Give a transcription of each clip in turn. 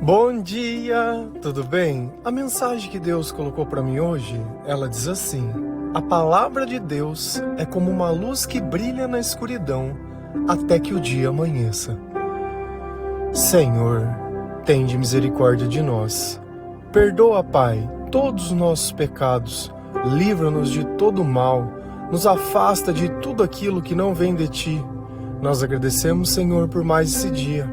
Bom dia, tudo bem? A mensagem que Deus colocou para mim hoje, ela diz assim: a palavra de Deus é como uma luz que brilha na escuridão até que o dia amanheça. Senhor, tende misericórdia de nós. Perdoa, Pai, todos os nossos pecados, livra-nos de todo mal, nos afasta de tudo aquilo que não vem de Ti. Nós agradecemos, Senhor, por mais esse dia,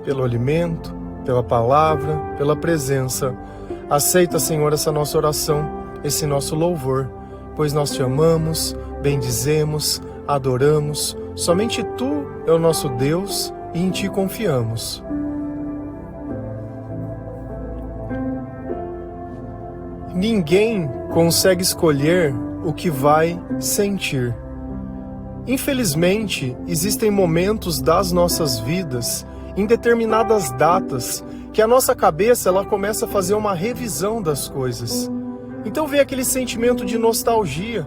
pelo alimento, pela palavra, pela presença. Aceita, Senhor, essa nossa oração, esse nosso louvor, pois nós Te amamos, bendizemos, adoramos. Somente Tu é o nosso Deus e em Ti confiamos. Ninguém consegue escolher o que vai sentir. Infelizmente, existem momentos das nossas vidas, em determinadas datas, que a nossa cabeça ela começa a fazer uma revisão das coisas. Então vem aquele sentimento de nostalgia.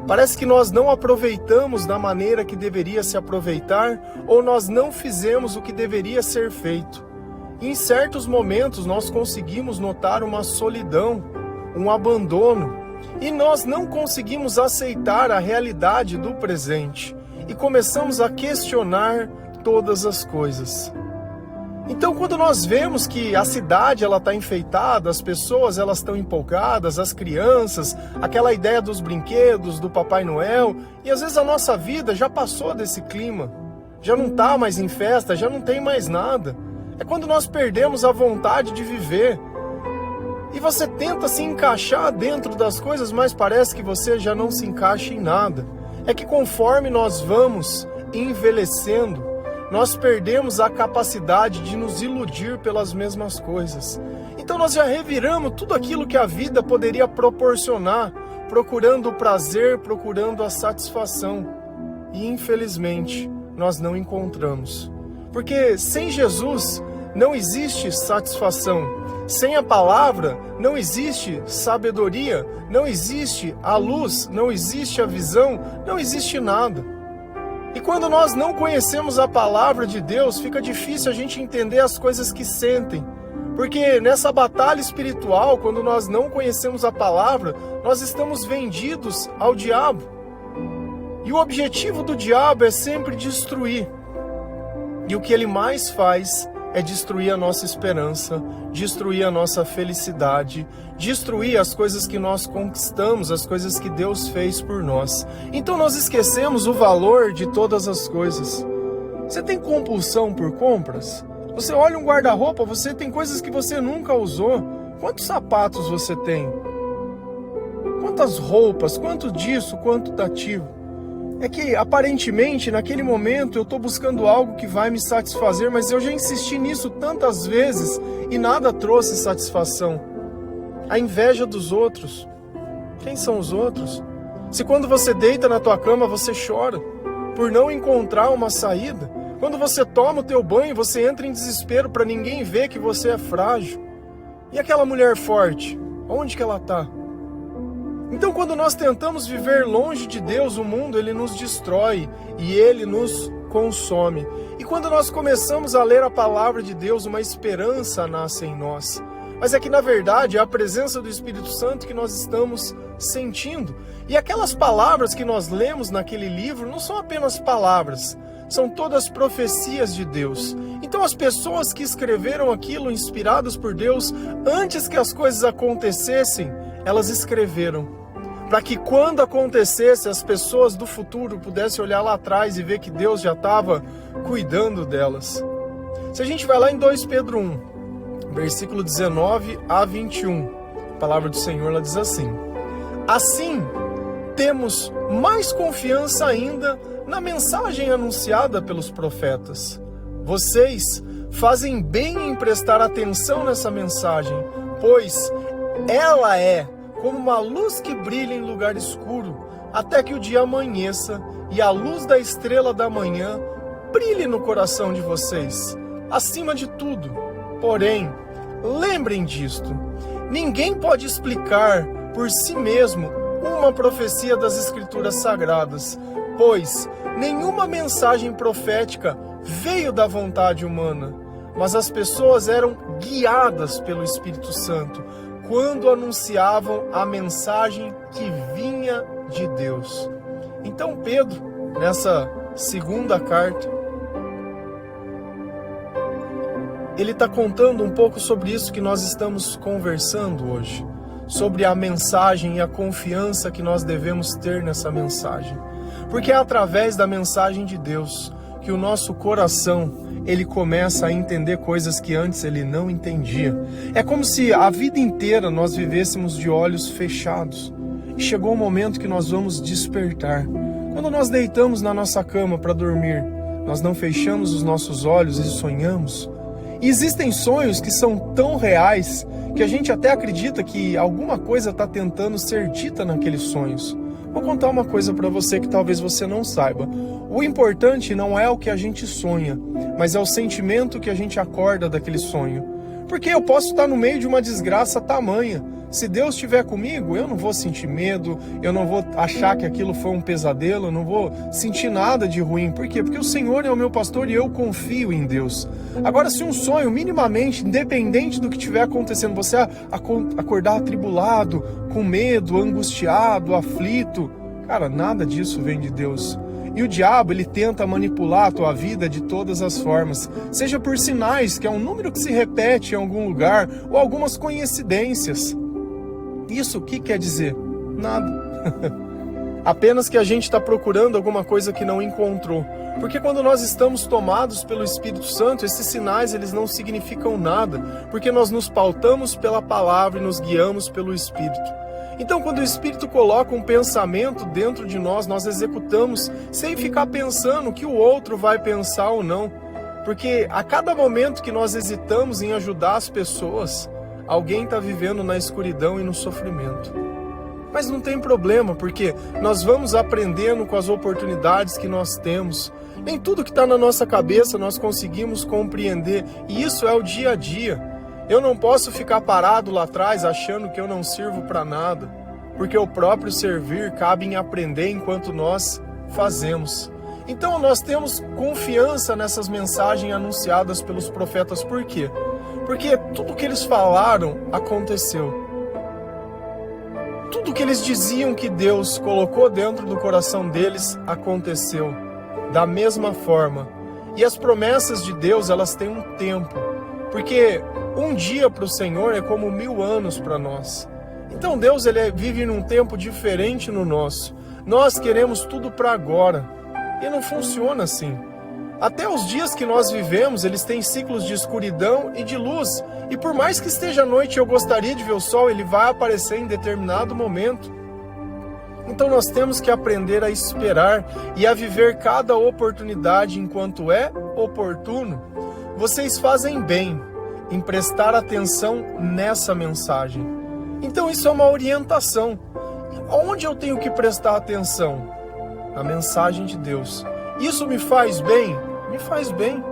Parece que nós não aproveitamos da maneira que deveria se aproveitar, ou nós não fizemos o que deveria ser feito. E em certos momentos nós conseguimos notar uma solidão, um abandono, e nós não conseguimos aceitar a realidade do presente e começamos a questionar todas as coisas. Então, quando nós vemos que a cidade ela está enfeitada, as pessoas elas estão empolgadas, as crianças, aquela ideia dos brinquedos, do Papai Noel, e às vezes a nossa vida já passou desse clima, já não está mais em festa, já não tem mais nada. É quando nós perdemos a vontade de viver. E você tenta se encaixar dentro das coisas, mas parece que você já não se encaixa em nada. É que conforme nós vamos envelhecendo, nós perdemos a capacidade de nos iludir pelas mesmas coisas. Então nós já reviramos tudo aquilo que a vida poderia proporcionar, procurando o prazer, procurando a satisfação. E infelizmente, nós não encontramos. Porque sem Jesus não existe satisfação. Sem a palavra não existe sabedoria, não existe a luz, não existe a visão, não existe nada. E quando nós não conhecemos a palavra de Deus, fica difícil a gente entender as coisas que sentem. Porque nessa batalha espiritual, quando nós não conhecemos a palavra, nós estamos vendidos ao diabo. E o objetivo do diabo é sempre destruir. E o que ele mais faz é destruir a nossa esperança, destruir a nossa felicidade, destruir as coisas que nós conquistamos, as coisas que Deus fez por nós. Então nós esquecemos o valor de todas as coisas. Você tem compulsão por compras? Você olha um guarda-roupa, você tem coisas que você nunca usou. Quantos sapatos você tem? Quantas roupas? Quanto disso? Quanto daquilo? É que, aparentemente, naquele momento eu estou buscando algo que vai me satisfazer, mas eu já insisti nisso tantas vezes e nada trouxe satisfação. A inveja dos outros. Quem são os outros? Se quando você deita na tua cama você chora por não encontrar uma saída, quando você toma o teu banho você entra em desespero para ninguém ver que você é frágil. E aquela mulher forte, onde que ela está? Então, quando nós tentamos viver longe de Deus, o mundo ele nos destrói e ele nos consome. E quando nós começamos a ler a palavra de Deus, uma esperança nasce em nós. Mas é que, na verdade, é a presença do Espírito Santo que nós estamos sentindo. E aquelas palavras que nós lemos naquele livro não são apenas palavras, são todas profecias de Deus. Então, as pessoas que escreveram aquilo, inspiradas por Deus, antes que as coisas acontecessem, elas escreveram para que quando acontecesse, as pessoas do futuro pudessem olhar lá atrás e ver que Deus já estava cuidando delas. Se a gente vai lá em 2 Pedro 1, versículo 19 a 21, a palavra do Senhor ela diz assim: assim, temos mais confiança ainda na mensagem anunciada pelos profetas. Vocês fazem bem em prestar atenção nessa mensagem, pois ela é como uma luz que brilha em lugar escuro, até que o dia amanheça e a luz da estrela da manhã brilhe no coração de vocês. Acima de tudo, porém, lembrem disto: ninguém pode explicar por si mesmo uma profecia das Escrituras Sagradas, pois nenhuma mensagem profética veio da vontade humana, mas as pessoas eram guiadas pelo Espírito Santo quando anunciavam a mensagem que vinha de Deus. Então Pedro, nessa segunda carta, ele está contando um pouco sobre isso que nós estamos conversando hoje, sobre a mensagem e a confiança que nós devemos ter nessa mensagem. Porque é através da mensagem de Deus que o nosso coração, ele começa a entender coisas que antes ele não entendia. É como se a vida inteira nós vivêssemos de olhos fechados. E chegou o momento que nós vamos despertar. Quando nós deitamos na nossa cama para dormir, nós não fechamos os nossos olhos e sonhamos. E existem sonhos que são tão reais que a gente até acredita que alguma coisa está tentando ser dita naqueles sonhos. Vou contar uma coisa para você que talvez você não saiba. O importante não é o que a gente sonha, mas é o sentimento que a gente acorda daquele sonho. Porque eu posso estar no meio de uma desgraça tamanha. Se Deus estiver comigo, eu não vou sentir medo, eu não vou achar que aquilo foi um pesadelo, eu não vou sentir nada de ruim. Por quê? Porque o Senhor é o meu pastor e eu confio em Deus. Agora, se um sonho, minimamente, independente do que estiver acontecendo, você acordar atribulado, com medo, angustiado, aflito, cara, nada disso vem de Deus. E o diabo, ele tenta manipular a tua vida de todas as formas, seja por sinais, que é um número que se repete em algum lugar, ou algumas coincidências. Isso o que quer dizer? Nada. Apenas que a gente está procurando alguma coisa que não encontrou. Porque quando nós estamos tomados pelo Espírito Santo, esses sinais eles não significam nada, porque nós nos pautamos pela palavra e nos guiamos pelo Espírito. Então, quando o Espírito coloca um pensamento dentro de nós, nós executamos sem ficar pensando o que o outro vai pensar ou não. Porque a cada momento que nós hesitamos em ajudar as pessoas, alguém está vivendo na escuridão e no sofrimento. Mas não tem problema, porque nós vamos aprendendo com as oportunidades que nós temos. Nem tudo que está na nossa cabeça nós conseguimos compreender, e isso é o dia a dia. Eu não posso ficar parado lá atrás achando que eu não sirvo para nada, porque o próprio servir cabe em aprender enquanto nós fazemos. Então nós temos confiança nessas mensagens anunciadas pelos profetas. Por quê? Porque tudo que eles falaram aconteceu. Tudo que eles diziam que Deus colocou dentro do coração deles aconteceu da mesma forma. E as promessas de Deus, elas têm um tempo, porque um dia para o Senhor é como 1000 anos para nós. Então Deus ele vive num tempo diferente no nosso. Nós queremos tudo para agora e não funciona assim. Até os dias que nós vivemos, eles têm ciclos de escuridão e de luz. E por mais que esteja à noite e eu gostaria de ver o sol, ele vai aparecer em determinado momento. Então nós temos que aprender a esperar e a viver cada oportunidade enquanto é oportuno. Vocês fazem bem em prestar atenção nessa mensagem. Então isso é uma orientação. Onde eu tenho que prestar atenção? Na mensagem de Deus. Isso me faz bem? Me faz bem.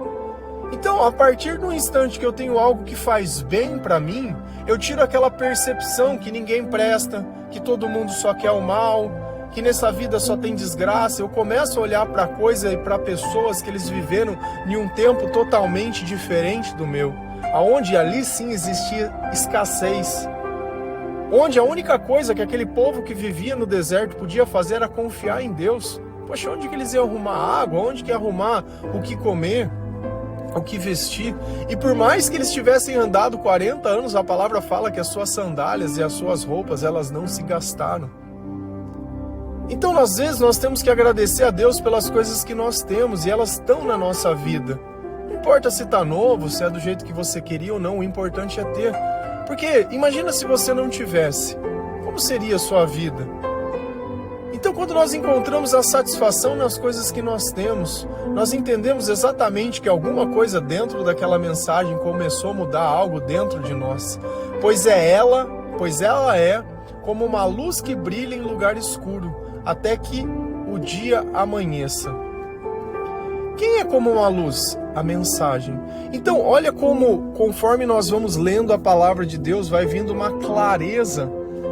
Então, a partir do instante que eu tenho algo que faz bem para mim, eu tiro aquela percepção que ninguém presta, que todo mundo só quer o mal, que nessa vida só tem desgraça. Eu começo a olhar para coisa e para pessoas que eles viveram em um tempo totalmente diferente do meu, aonde ali sim existia escassez, onde a única coisa que aquele povo que vivia no deserto podia fazer era confiar em Deus. Poxa, onde que eles iam arrumar água? Onde que ia arrumar o que comer? O que vestir? E por mais que eles tivessem andado 40 anos, a palavra fala que as suas sandálias e as suas roupas, elas não se gastaram. Então, às vezes, nós temos que agradecer a Deus pelas coisas que nós temos, e elas estão na nossa vida. Não importa se está novo, se é do jeito que você queria ou não, o importante é ter. Porque imagina se você não tivesse, como seria a sua vida? Então, quando nós encontramos a satisfação nas coisas que nós temos, nós entendemos exatamente que alguma coisa dentro daquela mensagem começou a mudar algo dentro de nós. Pois ela é como uma luz que brilha em lugar escuro, até que o dia amanheça. Quem é como uma luz? A mensagem. Então, olha como, conforme nós vamos lendo a palavra de Deus, vai vindo uma clareza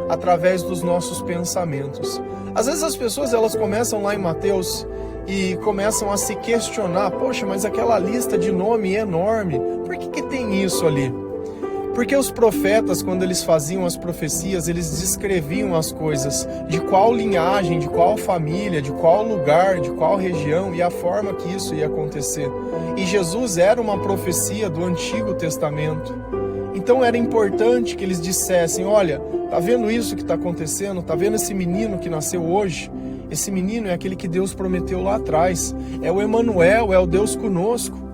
através dos nossos pensamentos. Às vezes as pessoas elas começam lá em Mateus e começam a se questionar: poxa, mas aquela lista de nome é enorme, por que tem isso ali? Porque os profetas, quando eles faziam as profecias, eles descreviam as coisas, de qual linhagem, de qual família, de qual lugar, de qual região e a forma que isso ia acontecer. E Jesus era uma profecia do Antigo Testamento. Então era importante que eles dissessem, olha, tá vendo isso que está acontecendo? Tá vendo esse menino que nasceu hoje? Esse menino é aquele que Deus prometeu lá atrás. É o Emanuel, é o Deus conosco.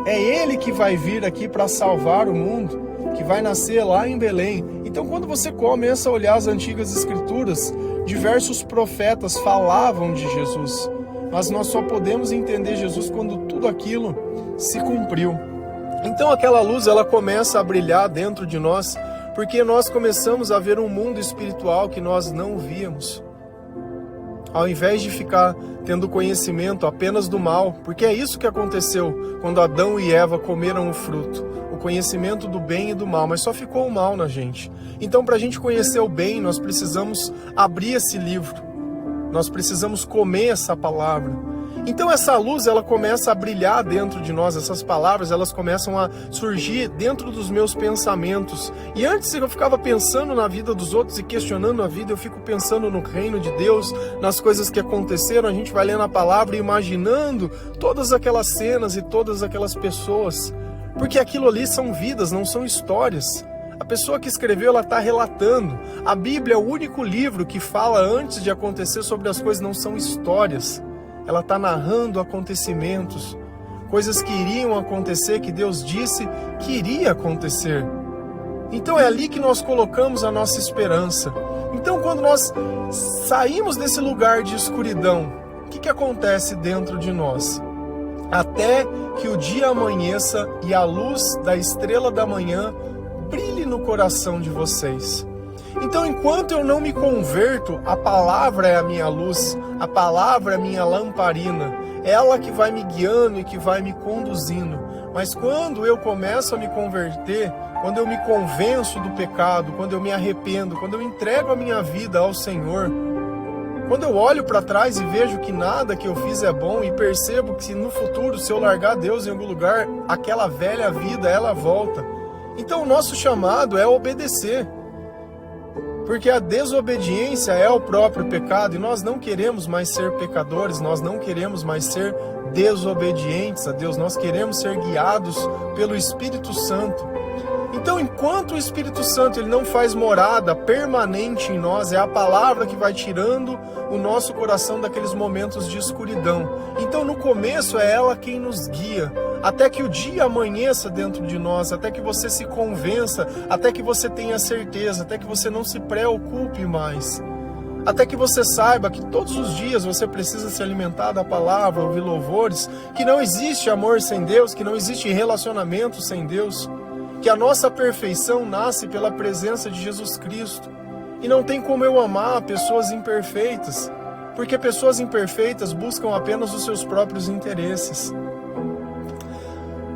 É ele que vai vir aqui para salvar o mundo, que vai nascer lá em Belém. Então, quando você começa a olhar as antigas escrituras, diversos profetas falavam de Jesus, mas nós só podemos entender Jesus quando tudo aquilo se cumpriu. Então, aquela luz, ela começa a brilhar dentro de nós, porque nós começamos a ver um mundo espiritual que nós não víamos. Ao invés de ficar tendo conhecimento apenas do mal, porque é isso que aconteceu quando Adão e Eva comeram o fruto, o conhecimento do bem e do mal, mas só ficou o mal na gente. Então, para a gente conhecer o bem, nós precisamos abrir esse livro, nós precisamos comer essa palavra. Então essa luz, ela começa a brilhar dentro de nós, essas palavras, elas começam a surgir dentro dos meus pensamentos. E antes eu ficava pensando na vida dos outros e questionando a vida, eu fico pensando no reino de Deus, nas coisas que aconteceram, a gente vai lendo a palavra e imaginando todas aquelas cenas e todas aquelas pessoas. Porque aquilo ali são vidas, não são histórias. A pessoa que escreveu, ela está relatando. A Bíblia é o único livro que fala antes de acontecer sobre as coisas, não são histórias. Ela está narrando acontecimentos, coisas que iriam acontecer, que Deus disse que iria acontecer. Então é ali que nós colocamos a nossa esperança. Então quando nós saímos desse lugar de escuridão, o que acontece dentro de nós? Até que o dia amanheça e a luz da estrela da manhã brilhe no coração de vocês. Então, enquanto eu não me converto, a palavra é a minha luz, a palavra é a minha lamparina, é ela que vai me guiando e que vai me conduzindo. Mas quando eu começo a me converter, quando eu me convenço do pecado, quando eu me arrependo, quando eu entrego a minha vida ao Senhor, quando eu olho para trás e vejo que nada que eu fiz é bom e percebo que no futuro, se eu largar Deus em algum lugar, aquela velha vida, ela volta. Então, o nosso chamado é obedecer. Porque a desobediência é o próprio pecado e nós não queremos mais ser pecadores, nós não queremos mais ser desobedientes a Deus, nós queremos ser guiados pelo Espírito Santo. Então, enquanto o Espírito Santo ele não faz morada permanente em nós, é a palavra que vai tirando o nosso coração daqueles momentos de escuridão. Então, no começo é ela quem nos guia, até que o dia amanheça dentro de nós, até que você se convença, até que você tenha certeza, até que você não se preocupe mais. Até que você saiba que todos os dias você precisa se alimentar da palavra, ouvir louvores, que não existe amor sem Deus, que não existe relacionamento sem Deus, que a nossa perfeição nasce pela presença de Jesus Cristo. E não tem como eu amar pessoas imperfeitas, porque pessoas imperfeitas buscam apenas os seus próprios interesses.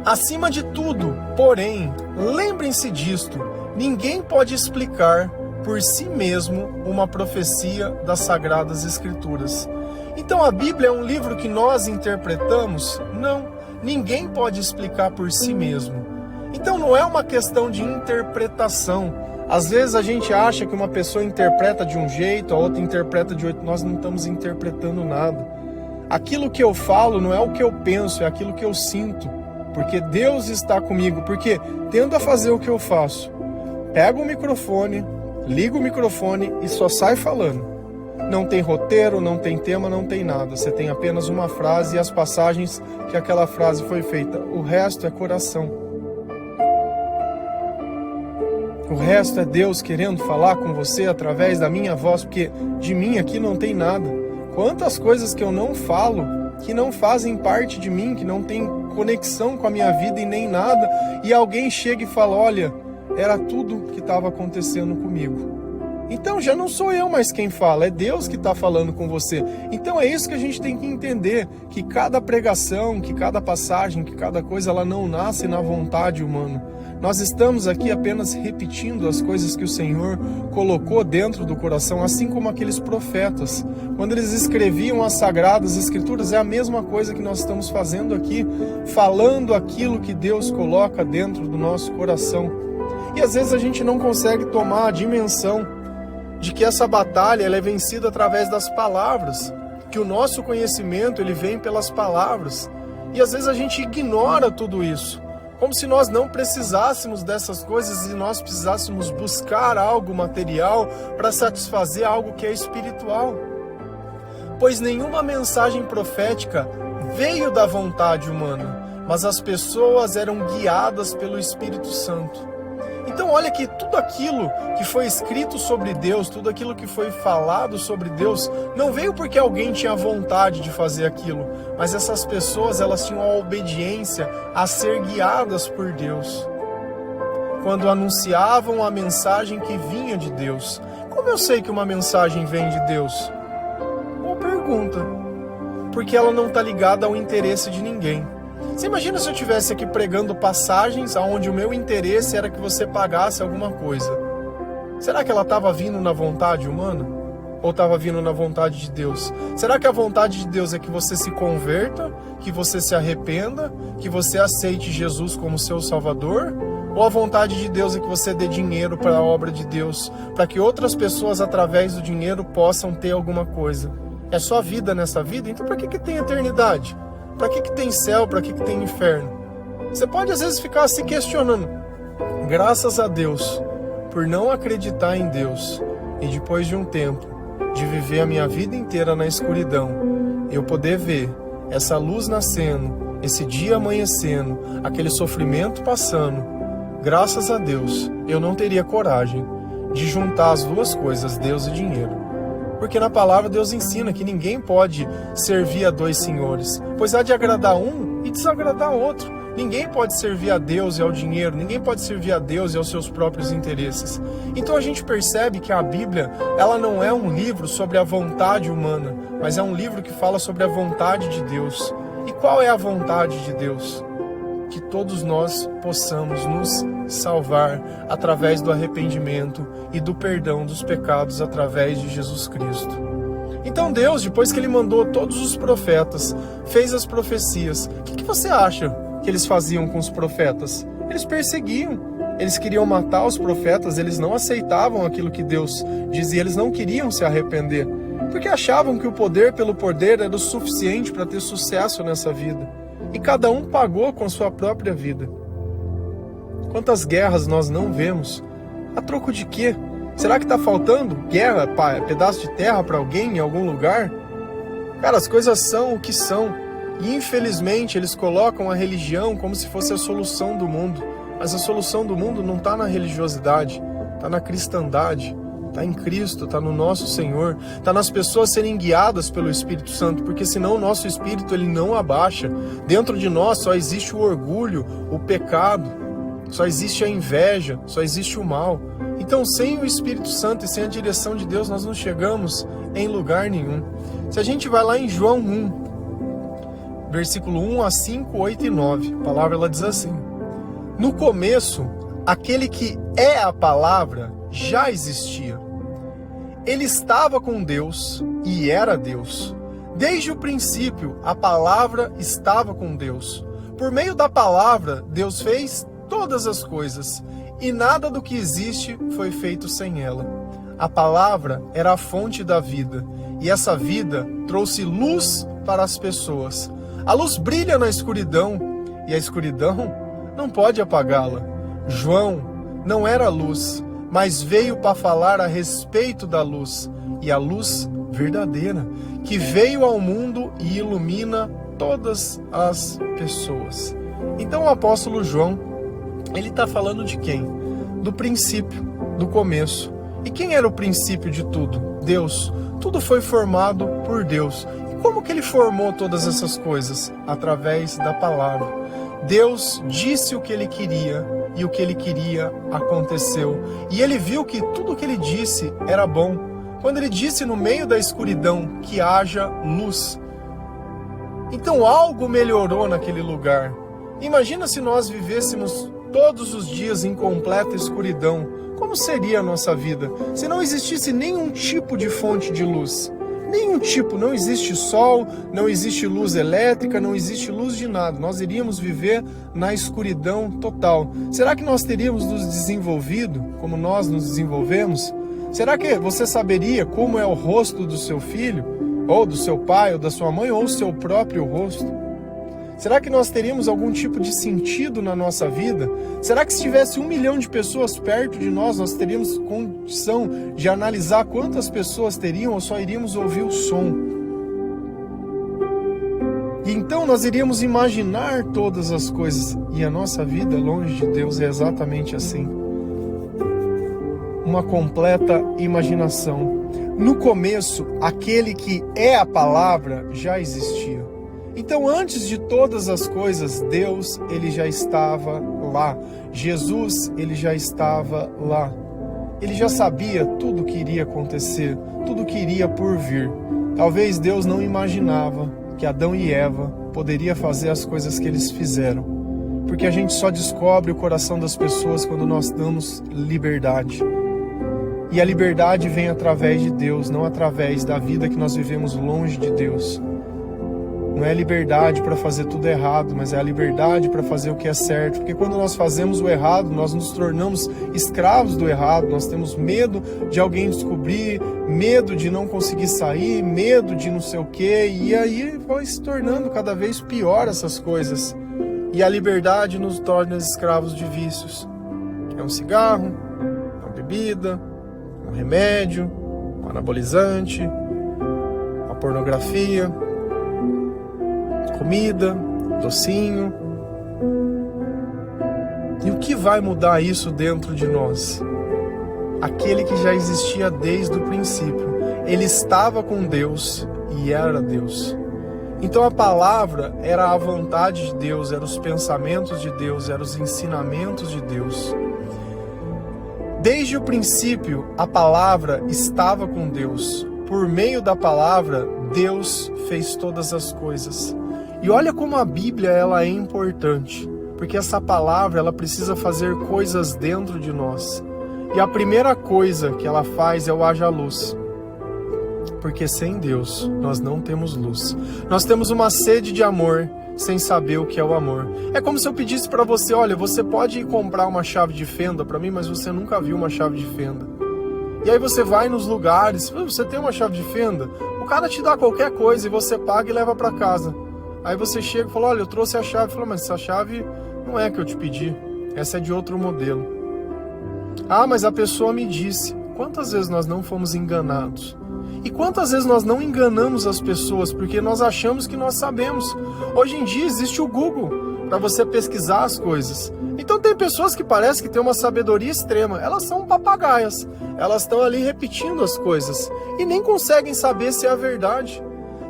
Acima de tudo, porém, lembrem-se disto, ninguém pode explicar por si mesmo uma profecia das Sagradas Escrituras. Então a Bíblia é um livro que nós interpretamos? Não, ninguém pode explicar por si mesmo. Então não é uma questão de interpretação. Às vezes a gente acha que uma pessoa interpreta de um jeito, a outra interpreta de outro. Nós não estamos interpretando nada. Aquilo que eu falo não é o que eu penso, é aquilo que eu sinto. Porque Deus está comigo. Porque tendo a fazer o que eu faço, pego o microfone, ligo o microfone e só sai falando. Não tem roteiro, não tem tema, não tem nada. Você tem apenas uma frase e as passagens que aquela frase foi feita. O resto é coração. O resto é Deus querendo falar com você através da minha voz, porque de mim aqui não tem nada. Quantas coisas que eu não falo, que não fazem parte de mim, que não tem conexão com a minha vida e nem nada, e alguém chega e fala, olha, era tudo que estava acontecendo comigo. Então já não sou eu mais quem fala, é Deus que está falando com você. Então é isso que a gente tem que entender, que cada pregação, que cada passagem, que cada coisa, ela não nasce na vontade humana. Nós estamos aqui apenas repetindo as coisas que o Senhor colocou dentro do coração, assim como aqueles profetas. Quando eles escreviam as Sagradas Escrituras, é a mesma coisa que nós estamos fazendo aqui, falando aquilo que Deus coloca dentro do nosso coração. E às vezes a gente não consegue tomar a dimensão de que essa batalha ela é vencida através das palavras, que o nosso conhecimento ele vem pelas palavras. E às vezes a gente ignora tudo isso, como se nós não precisássemos dessas coisas e nós precisássemos buscar algo material para satisfazer algo que é espiritual. Pois nenhuma mensagem profética veio da vontade humana, mas as pessoas eram guiadas pelo Espírito Santo. Então olha que tudo aquilo que foi escrito sobre Deus, tudo aquilo que foi falado sobre Deus, não veio porque alguém tinha vontade de fazer aquilo, mas essas pessoas elas tinham a obediência a ser guiadas por Deus. Quando anunciavam a mensagem que vinha de Deus. Como eu sei que uma mensagem vem de Deus? Boa pergunta. Porque ela não está ligada ao interesse de ninguém. Você imagina se eu estivesse aqui pregando passagens onde o meu interesse era que você pagasse alguma coisa. Será que ela estava vindo na vontade humana? Ou estava vindo na vontade de Deus? Será que a vontade de Deus é que você se converta, que você se arrependa, que você aceite Jesus como seu Salvador? Ou a vontade de Deus é que você dê dinheiro para a obra de Deus, para que outras pessoas através do dinheiro possam ter alguma coisa? É só vida nessa vida? Então para que tem eternidade? Para que tem céu? Para que tem inferno? Você pode às vezes ficar se questionando. Graças a Deus por não acreditar em Deus e depois de um tempo de viver a minha vida inteira na escuridão, eu poder ver essa luz nascendo, esse dia amanhecendo, aquele sofrimento passando. Graças a Deus eu não teria coragem de juntar as duas coisas, Deus e dinheiro. Porque na palavra Deus ensina que ninguém pode servir a dois senhores, pois há de agradar um e desagradar outro. Ninguém pode servir a Deus e ao dinheiro, ninguém pode servir a Deus e aos seus próprios interesses. Então a gente percebe que a Bíblia, ela não é um livro sobre a vontade humana, mas é um livro que fala sobre a vontade de Deus. E qual é a vontade de Deus? Que todos nós possamos nos salvar através do arrependimento e do perdão dos pecados através de Jesus Cristo. Então Deus, depois que Ele mandou todos os profetas, fez as profecias, o que você acha que eles faziam com os profetas? Eles perseguiam, eles queriam matar os profetas, eles não aceitavam aquilo que Deus dizia, eles não queriam se arrepender, porque achavam que o poder pelo poder era o suficiente para ter sucesso nessa vida. E cada um pagou com sua própria vida. Quantas guerras nós não vemos? A troco de quê? Será que está faltando guerra, pedaço de terra para alguém em algum lugar? Cara, as coisas são o que são. E infelizmente eles colocam a religião como se fosse a solução do mundo. Mas a solução do mundo não está na religiosidade, está na cristandade. Está em Cristo, está no nosso Senhor, está nas pessoas serem guiadas pelo Espírito Santo, porque senão o nosso espírito ele não abaixa. Dentro de nós só existe o orgulho, o pecado, só existe a inveja, só existe o mal. Então sem o Espírito Santo e sem a direção de Deus nós não chegamos em lugar nenhum. Se a gente vai lá em João 1, versículo 1 a 5, 8 e 9, a palavra ela diz assim: no começo, aquele que é a palavra já existia. Ele estava com Deus e era Deus. Desde o princípio, a palavra estava com Deus. Por meio da palavra, Deus fez todas as coisas, e nada do que existe foi feito sem ela. A palavra era a fonte da vida, e essa vida trouxe luz para as pessoas. A luz brilha na escuridão, e a escuridão não pode apagá-la. João não era luz, mas veio para falar a respeito da luz, e a luz verdadeira, que veio ao mundo e ilumina todas as pessoas. Então o apóstolo João, ele está falando de quem? Do princípio, do começo. E quem era o princípio de tudo? Deus. Tudo foi formado por Deus. E como que ele formou todas essas coisas? Através da palavra. Deus disse o que ele queria e o que ele queria aconteceu. E ele viu que tudo o que ele disse era bom. Quando ele disse no meio da escuridão que haja luz. Então algo melhorou naquele lugar. Imagina se nós vivêssemos todos os dias em completa escuridão. Como seria a nossa vida? Se não existisse nenhum tipo de fonte de luz. Nenhum tipo, não existe sol, não existe luz elétrica, não existe luz de nada. Nós iríamos viver na escuridão total. Será que nós teríamos nos desenvolvido como nós nos desenvolvemos? Será que você saberia como é o rosto do seu filho, ou do seu pai, ou da sua mãe, ou o seu próprio rosto? Será que nós teríamos algum tipo de sentido na nossa vida? Será que se tivesse 1 milhão de pessoas perto de nós, nós teríamos condição de analisar quantas pessoas teriam ou só iríamos ouvir o som? E então nós iríamos imaginar todas as coisas. E a nossa vida longe de Deus é exatamente assim. Uma completa imaginação. No começo, aquele que é a palavra já existia. Então, antes de todas as coisas, Deus, ele já estava lá. Jesus, ele já estava lá. Ele já sabia tudo o que iria acontecer, tudo o que iria por vir. Talvez Deus não imaginava que Adão e Eva poderiam fazer as coisas que eles fizeram. Porque a gente só descobre o coração das pessoas quando nós damos liberdade. E a liberdade vem através de Deus, não através da vida que nós vivemos longe de Deus. Não é liberdade para fazer tudo errado, mas é a liberdade para fazer o que é certo. Porque quando nós fazemos o errado, nós nos tornamos escravos do errado. Nós temos medo de alguém descobrir, medo de não conseguir sair, medo de não sei o quê. E aí vai se tornando cada vez pior essas coisas. E a liberdade nos torna escravos de vícios. É um cigarro, uma bebida, um remédio, um anabolizante, uma pornografia, comida, docinho. E o que vai mudar isso dentro de nós? Aquele que já existia desde o princípio. Ele estava com Deus e era Deus. Então a palavra era a vontade de Deus, eram os pensamentos de Deus, eram os ensinamentos de Deus. Desde o princípio, a palavra estava com Deus. Por meio da palavra, Deus fez todas as coisas. E olha como a Bíblia ela é importante, porque essa palavra ela precisa fazer coisas dentro de nós. E a primeira coisa que ela faz é o haja luz. Porque sem Deus nós não temos luz. Nós temos uma sede de amor sem saber o que é o amor. É como se eu pedisse para você, olha, você pode ir comprar uma chave de fenda para mim, mas você nunca viu uma chave de fenda. E aí você vai nos lugares, você tem uma chave de fenda? O cara te dá qualquer coisa e você paga e leva para casa. Aí você chega e fala, olha, eu trouxe a chave. Fala, mas essa chave não é que eu te pedi, essa é de outro modelo. Ah, mas a pessoa me disse. Quantas vezes nós não fomos enganados? E quantas vezes nós não enganamos as pessoas porque nós achamos que nós sabemos? Hoje em dia existe o Google para você pesquisar as coisas. Então tem pessoas que parecem que têm uma sabedoria extrema. Elas são papagaias. Elas estão ali repetindo as coisas e nem conseguem saber se é a verdade.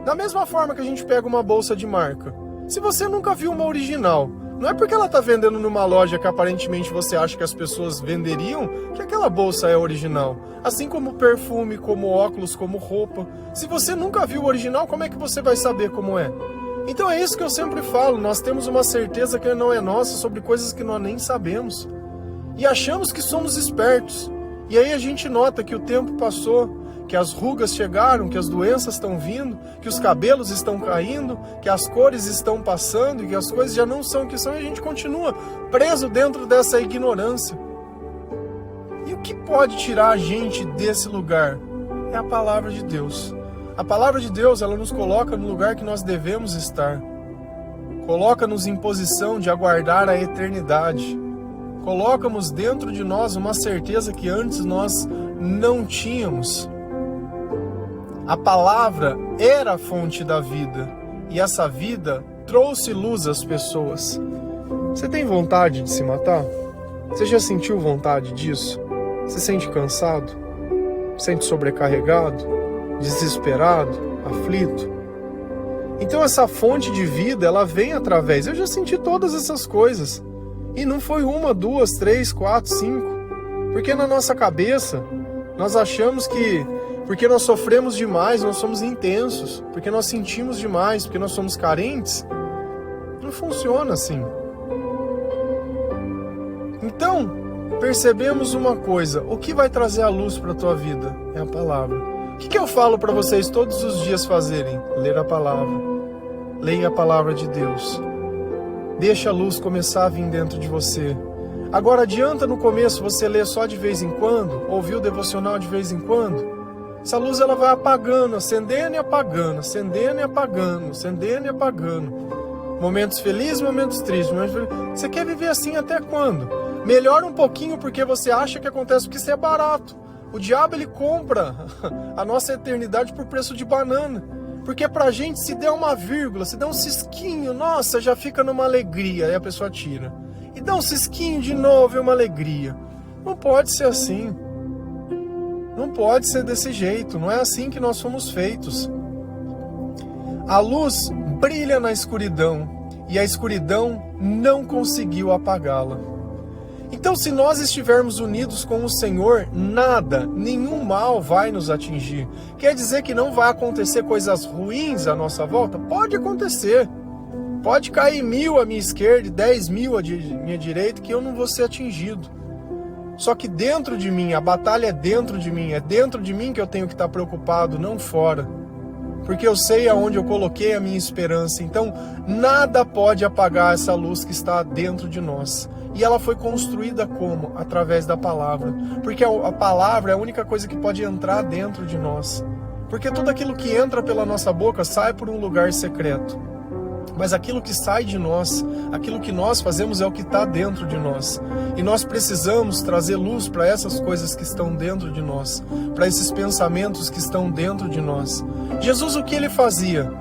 Da mesma forma que a gente pega uma bolsa de marca. Se você nunca viu uma original, não é porque ela está vendendo numa loja que aparentemente você acha que as pessoas venderiam que aquela bolsa é original. Assim como perfume, como óculos, como roupa. Se você nunca viu o original, como é que você vai saber como é? Então é isso que eu sempre falo, nós temos uma certeza que não é nossa sobre coisas que nós nem sabemos. E achamos que somos espertos. E aí a gente nota que o tempo passou, que as rugas chegaram, que as doenças estão vindo, que os cabelos estão caindo, que as cores estão passando e que as coisas já não são o que são e a gente continua preso dentro dessa ignorância. E o que pode tirar a gente desse lugar? É a palavra de Deus. A palavra de Deus, ela nos coloca no lugar que nós devemos estar. Coloca-nos em posição de aguardar a eternidade. Coloca-nos dentro de nós uma certeza que antes nós não tínhamos. A palavra era a fonte da vida, e essa vida trouxe luz às pessoas. Você tem vontade de se matar? Você já sentiu vontade disso? Você sente cansado? Sente sobrecarregado? Desesperado? Aflito? Então essa fonte de vida, ela vem através. Eu já senti todas essas coisas. E não foi uma, duas, três, quatro, cinco. Porque na nossa cabeça, nós achamos que porque nós sofremos demais, nós somos intensos. Porque nós sentimos demais, porque nós somos carentes. Não funciona assim. Então, percebemos uma coisa. O que vai trazer a luz para a tua vida? É a palavra. O que eu falo para vocês todos os dias fazerem? Ler a palavra. Leia a palavra de Deus. Deixa a luz começar a vir dentro de você. Agora adianta no começo você ler só de vez em quando, ouvir o devocional de vez em quando. Essa luz ela vai apagando, acendendo e apagando, acendendo e apagando, acendendo e apagando. Momentos felizes, momentos tristes. Você quer viver assim até quando? Melhora um pouquinho porque você acha que acontece porque isso é barato. O diabo ele compra a nossa eternidade por preço de banana. Porque pra gente, se der uma vírgula, se der um cisquinho, nossa, já fica numa alegria. Aí a pessoa tira. E dá um cisquinho de novo, é uma alegria. Não pode ser assim. Não pode ser desse jeito. Não é assim que nós fomos feitos. A luz brilha na escuridão. E a escuridão não conseguiu apagá-la. Então, se nós estivermos unidos com o Senhor, nada, nenhum mal vai nos atingir. Quer dizer que não vai acontecer coisas ruins à nossa volta? Pode acontecer. Pode cair 1000 à minha esquerda e 10.000 à minha direita que eu não vou ser atingido. Só que dentro de mim, a batalha é dentro de mim. É dentro de mim que eu tenho que estar preocupado, não fora. Porque eu sei aonde eu coloquei a minha esperança. Então, nada pode apagar essa luz que está dentro de nós. E ela foi construída como? Através da palavra. Porque a palavra é a única coisa que pode entrar dentro de nós. Porque tudo aquilo que entra pela nossa boca sai por um lugar secreto. Mas aquilo que sai de nós, aquilo que nós fazemos é o que está dentro de nós. E nós precisamos trazer luz para essas coisas que estão dentro de nós, para esses pensamentos que estão dentro de nós. Jesus, o que ele fazia?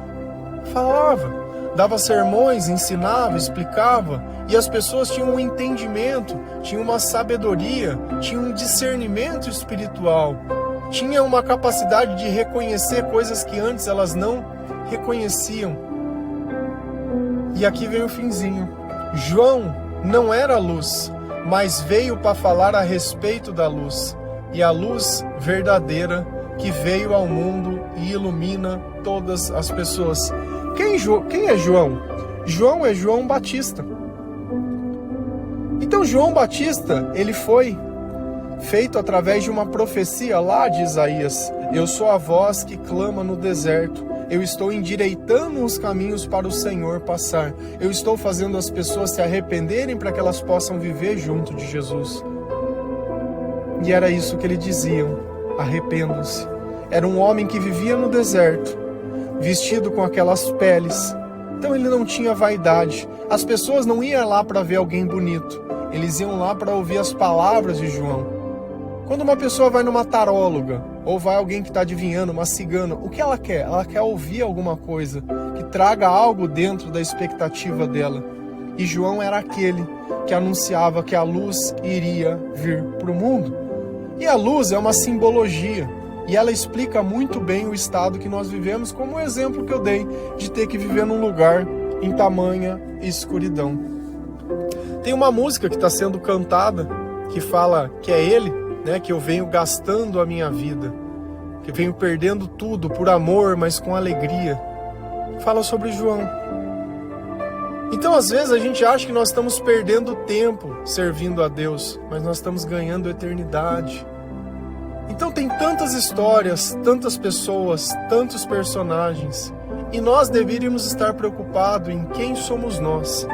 Falava, dava sermões, ensinava, explicava, e as pessoas tinham um entendimento, tinham uma sabedoria, tinham um discernimento espiritual, tinham uma capacidade de reconhecer coisas que antes elas não reconheciam. E aqui vem o finzinho. João não era luz, mas veio para falar a respeito da luz. E a luz verdadeira que veio ao mundo e ilumina todas as pessoas. Quem é João? João é João Batista. Então João Batista, ele foi feito através de uma profecia lá de Isaías. Eu sou a voz que clama no deserto. Eu estou endireitando os caminhos para o Senhor passar. Eu estou fazendo as pessoas se arrependerem para que elas possam viver junto de Jesus. E era isso que ele diziam: arrependam-se. Era um homem que vivia no deserto, vestido com aquelas peles. Então ele não tinha vaidade. As pessoas não iam lá para ver alguém bonito. Eles iam lá para ouvir as palavras de João. Quando uma pessoa vai numa taróloga, ou vai alguém que está adivinhando, uma cigana, o que ela quer? Ela quer ouvir alguma coisa que traga algo dentro da expectativa dela. E João era aquele que anunciava que a luz iria vir para o mundo. E a luz é uma simbologia, e ela explica muito bem o estado que nós vivemos, como o exemplo que eu dei de ter que viver num lugar em tamanha escuridão. Tem uma música que está sendo cantada, que fala que é ele, que eu venho gastando a minha vida, que venho perdendo tudo por amor, mas com alegria. Fala sobre João. Então, às vezes, a gente acha que nós estamos perdendo tempo servindo a Deus, mas nós estamos ganhando eternidade. Então, tem tantas histórias, tantas pessoas, tantos personagens, e nós deveríamos estar preocupados em quem somos nós.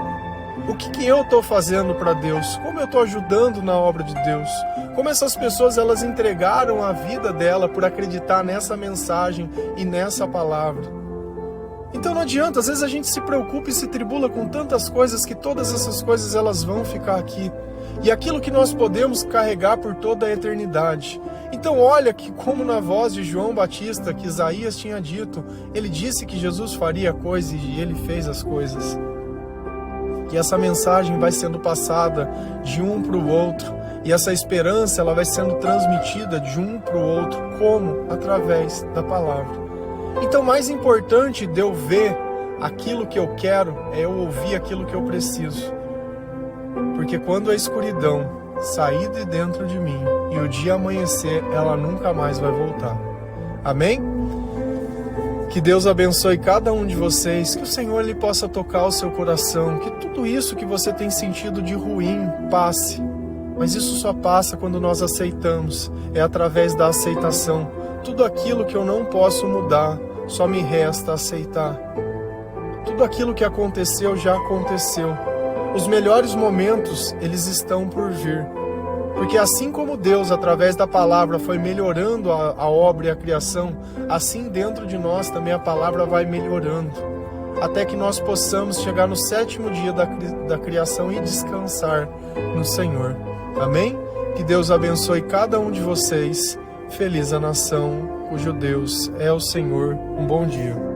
O que eu estou fazendo para Deus? Como eu estou ajudando na obra de Deus? Como essas pessoas elas entregaram a vida dela por acreditar nessa mensagem e nessa palavra? Então não adianta, às vezes a gente se preocupa e se tribula com tantas coisas que todas essas coisas elas vão ficar aqui. E aquilo que nós podemos carregar por toda a eternidade. Então olha que como na voz de João Batista, que Isaías tinha dito, ele disse que Jesus faria coisas e ele fez as coisas. E essa mensagem vai sendo passada de um para o outro. E essa esperança ela vai sendo transmitida de um para o outro. Como? Através da palavra. Então, mais importante de eu ver aquilo que eu quero é eu ouvir aquilo que eu preciso. Porque quando a escuridão sair de dentro de mim e o dia amanhecer, ela nunca mais vai voltar. Amém? Que Deus abençoe cada um de vocês, que o Senhor ele possa tocar o seu coração, que tudo isso que você tem sentido de ruim passe. Mas isso só passa quando nós aceitamos, é através da aceitação. Tudo aquilo que eu não posso mudar, só me resta aceitar. Tudo aquilo que aconteceu, já aconteceu. Os melhores momentos, eles estão por vir. Porque assim como Deus, através da palavra, foi melhorando a obra e a criação, assim dentro de nós também a palavra vai melhorando. Até que nós possamos chegar no 7º dia da criação e descansar no Senhor. Amém? Que Deus abençoe cada um de vocês. Feliz a nação cujo Deus é o Senhor. Um bom dia.